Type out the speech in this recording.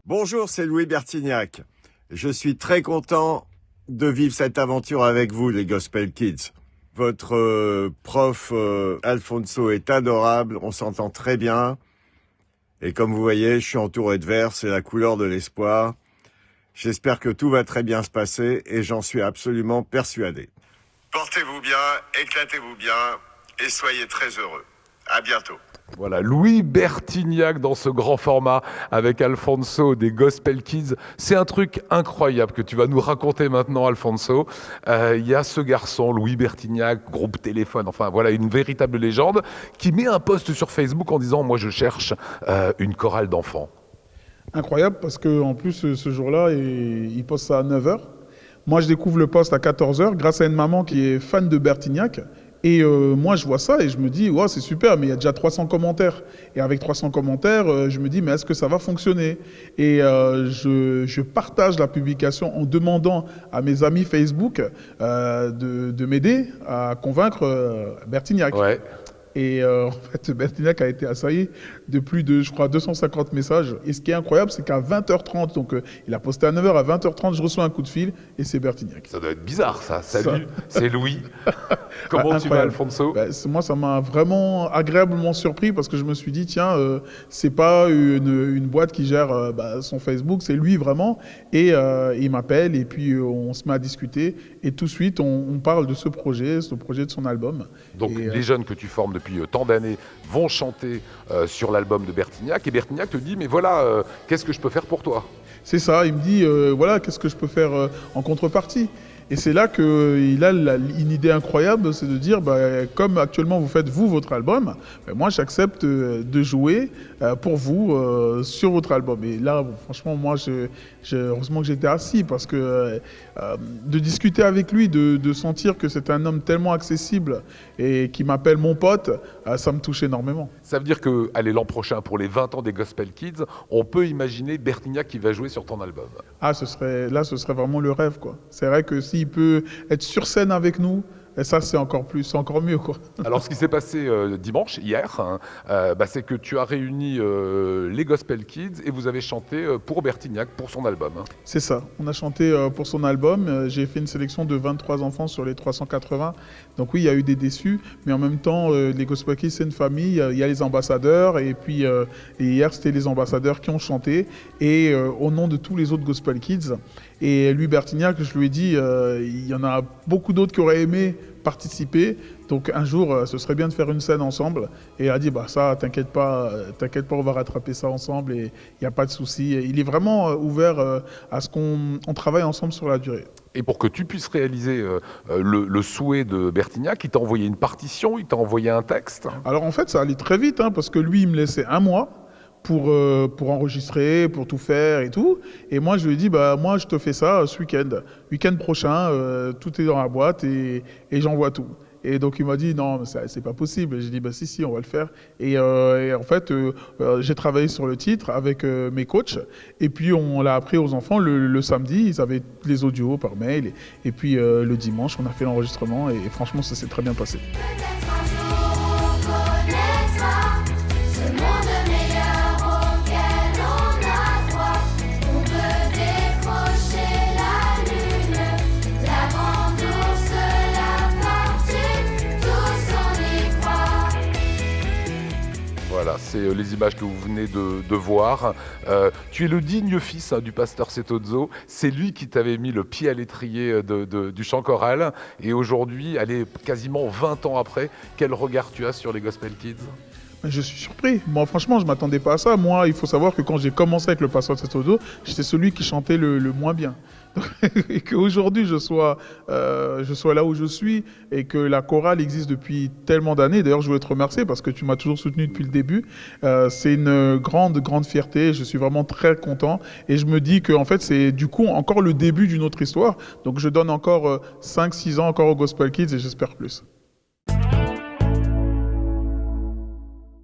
Bonjour, c'est Louis Bertignac. Je suis très content de vivre cette aventure avec vous, les Gospel Kids. Votre prof Alfonso est adorable, on s'entend très bien. Et comme vous voyez, je suis entouré de vert, c'est la couleur de l'espoir. J'espère que tout va très bien se passer et j'en suis absolument persuadé. Portez-vous bien, éclatez-vous bien et soyez très heureux. À bientôt. Voilà, Louis Bertignac dans ce grand format avec Alfonso des Gospel Kids. C'est un truc incroyable que tu vas nous raconter maintenant, Alfonso. Il y a ce garçon, Louis Bertignac, groupe Téléphone, enfin voilà, une véritable légende, qui met un post sur Facebook en disant « Moi, je cherche une chorale d'enfants ». Incroyable parce qu'en plus, ce jour-là, il poste ça à 9h. Moi, je découvre le poste à 14h grâce à une maman qui est fan de Bertignac. Et moi, je vois ça et je me dis, ouais, c'est super, mais il y a déjà 300 commentaires. Et avec 300 commentaires, je me dis, mais est-ce que ça va fonctionner? Et je partage la publication en demandant à mes amis Facebook de m'aider à convaincre Bertignac. Ouais. Et en fait, Bertignac a été assailli de plus de, je crois, 250 messages. Et ce qui est incroyable, c'est qu'à 20h30, donc il a posté à 9h, à 20h30, je reçois un coup de fil et c'est Bertignac. Ça doit être bizarre, ça. Salut, c'est Louis. Comment tu vas, Alfonso? Moi, ça m'a vraiment agréablement surpris parce que je me suis dit, tiens, c'est pas une boîte qui gère son Facebook, c'est lui vraiment. Et il m'appelle et puis on se met à discuter. Et tout de suite, on parle de ce projet de son album. Donc les jeunes que tu formes depuis tant d'années vont chanter sur l'album de Bertignac. Et Bertignac te dit, mais voilà, qu'est-ce que je peux faire pour toi? C'est ça, il me dit, voilà, qu'est-ce que je peux faire en contrepartie? Et c'est là qu'il a une idée incroyable, c'est de dire, comme actuellement vous faites vous votre album, moi j'accepte de jouer pour vous sur votre album. Et là, franchement, moi, heureusement que j'étais assis parce que de discuter avec lui, de sentir que c'est un homme tellement accessible et qui m'appelle mon pote, ça me touche énormément. Ça veut dire que, allez, l'an prochain, pour les 20 ans des Gospel Kids, on peut imaginer Bertignac qui va jouer sur ton album. Ah, ce serait vraiment le rêve, quoi. C'est vrai que s'il peut être sur scène avec nous, et ça, c'est encore mieux, quoi. Alors, ce qui s'est passé dimanche, hier, c'est que tu as réuni les Gospel Kids et vous avez chanté pour Bertignac, pour son album. C'est ça. On a chanté pour son album. J'ai fait une sélection de 23 enfants sur les 380. Donc oui, il y a eu des déçus, mais en même temps, les Gospel Kids, c'est une famille. Il y a les ambassadeurs et puis et hier, c'était les ambassadeurs qui ont chanté et au nom de tous les autres Gospel Kids. Et lui, Bertignac, je lui ai dit, il y en a beaucoup d'autres qui auraient aimé participer. Donc un jour, ce serait bien de faire une scène ensemble. Et il a dit, ça, t'inquiète pas, on va rattraper ça ensemble et il n'y a pas de souci. Il est vraiment ouvert à ce qu'on travaille ensemble sur la durée. Et pour que tu puisses réaliser le souhait de Bertignac, il t'a envoyé une partition, il t'a envoyé un texte. Alors en fait, ça allait très vite, parce que lui, il me laissait un mois pour enregistrer, pour tout faire et tout. Et moi, je lui ai dit, moi, je te fais ça ce week-end. Week-end prochain, tout est dans la boîte et j'envoie tout. Et donc, il m'a dit, non, c'est pas possible. J'ai dit, si, on va le faire. Et en fait, j'ai travaillé sur le titre avec mes coachs. Et puis, on l'a appris aux enfants le samedi. Ils avaient les audios par mail. Et puis, le dimanche, on a fait l'enregistrement. Et franchement, ça s'est très bien passé. Voilà, c'est les images que vous venez de voir. Tu es le digne fils du pasteur Setozzo. C'est lui qui t'avait mis le pied à l'étrier du chant choral. Et aujourd'hui, allez, quasiment 20 ans après, quel regard tu as sur les Gospel Kids? Je suis surpris. Moi, franchement, je ne m'attendais pas à ça. Moi, il faut savoir que quand j'ai commencé avec le pasteur Setozzo, j'étais celui qui chantait le moins bien. Et qu'aujourd'hui, je sois là où je suis et que la chorale existe depuis tellement d'années. D'ailleurs, je voulais te remercier parce que tu m'as toujours soutenu depuis le début. C'est une grande, grande fierté. Je suis vraiment très content. Et je me dis que en fait, c'est du coup encore le début d'une autre histoire. Donc, je donne encore 5-6 ans encore au Gospel Kids et j'espère plus.